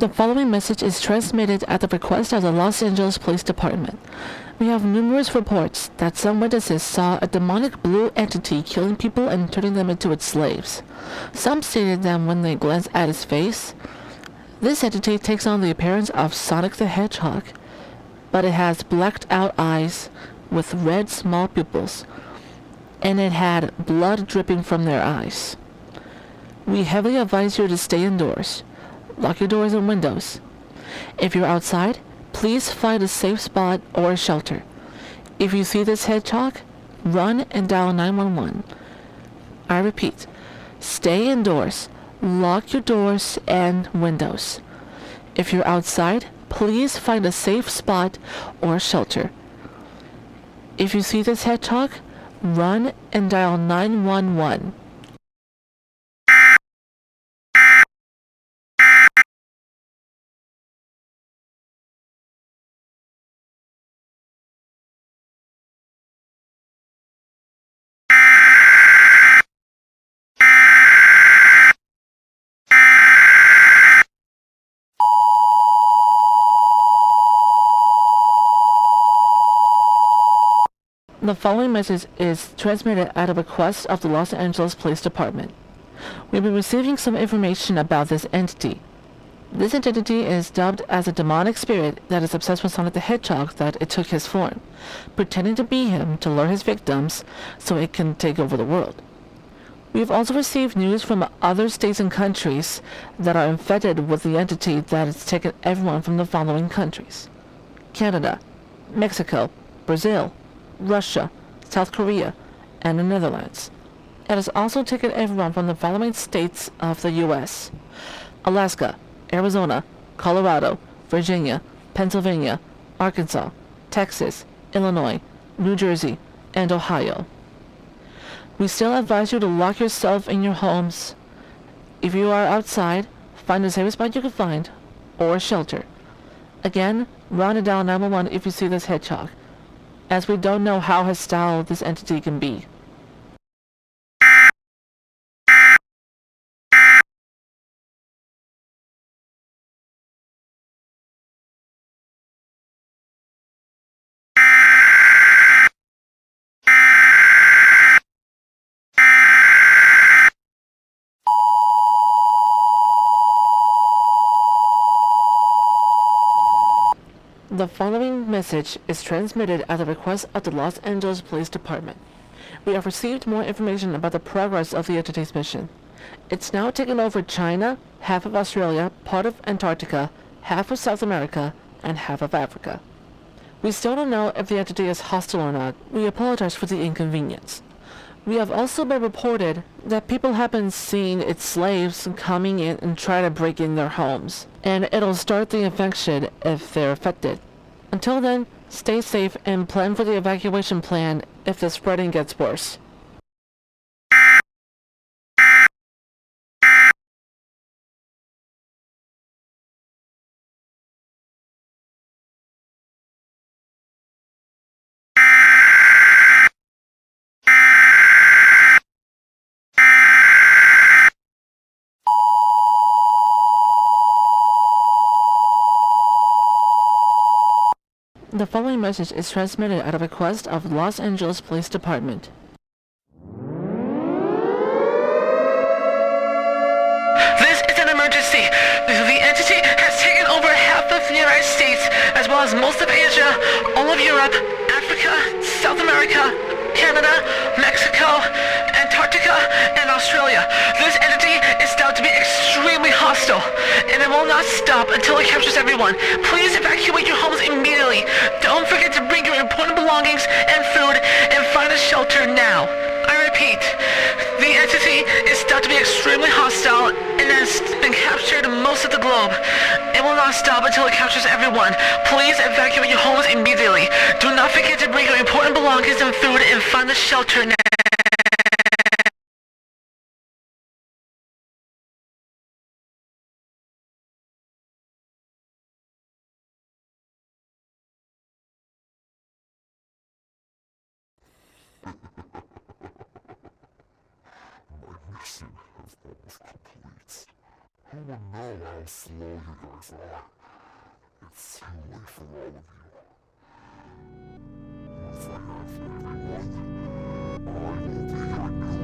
The following message is transmitted at the request of the Los Angeles Police Department. We have numerous reports that some witnesses saw a demonic blue entity killing people and turning them into its slaves. Some stated that when they glanced at its face, this entity takes on the appearance of Sonic the Hedgehog, but it has blacked out eyes with red small pupils, and it had blood dripping from their eyes. We heavily advise you to stay indoors. Lock your doors and windows. If you're outside, please find a safe spot or a shelter. If you see this hedgehog, run and dial 911. I repeat, stay indoors. Lock your doors and windows. If you're outside, please find a safe spot or shelter. If you see this hedgehog, run and dial 911. The following message is transmitted at a request of the Los Angeles Police Department. We've been receiving some information about this entity. This entity is dubbed as a demonic spirit that is obsessed with Sonic the Hedgehog, that it took his form, pretending to be him to lure his victims so it can take over the world. We have also received news from other states and countries that are infected with the entity that has taken everyone from the following countries: Canada, Mexico, Brazil, Russia, South Korea, and the Netherlands. It has also taken everyone from the following states of the U.S.: Alaska, Arizona, Colorado, Virginia, Pennsylvania, Arkansas, Texas, Illinois, New Jersey, and Ohio. We still advise you to lock yourself in your homes. If you are outside, find the safest spot you can find, or shelter. Again, run and dial 911 if you see this hedgehog, as we don't know how hostile this entity can be. The following message is transmitted at the request of the Los Angeles Police Department. We have received more information about the progress of the entity's mission. It's now taken over China, half of Australia, part of Antarctica, half of South America, and half of Africa. We still don't know if the entity is hostile or not. We apologize for the inconvenience. We have also been reported that people have been seeing its slaves coming in and try to break in their homes, and it'll start the infection if they're affected. Until then, stay safe and plan for the evacuation plan if the spreading gets worse. The following message is transmitted at a request of Los Angeles Police Department. This is an emergency. The entity has taken over half of the United States, as well as most of Asia, all of Europe, Africa, South America, Canada, Mexico, Antarctica, and Australia. This entity is thought to be extremely hostile, and it will not stop until it captures everyone. Please evacuate your homes immediately. Don't forget to bring your important belongings and food and find a shelter now. I repeat, the entity is thought to be extremely hostile and has been captured most of the globe. It will not stop until it captures everyone. Please evacuate your homes immediately. Do not forget to bring your important belongings and food and find a shelter now. My mission is almost complete. Who would know how slow you guys are? It's too late for all of you. Once I have everyone, I will be your new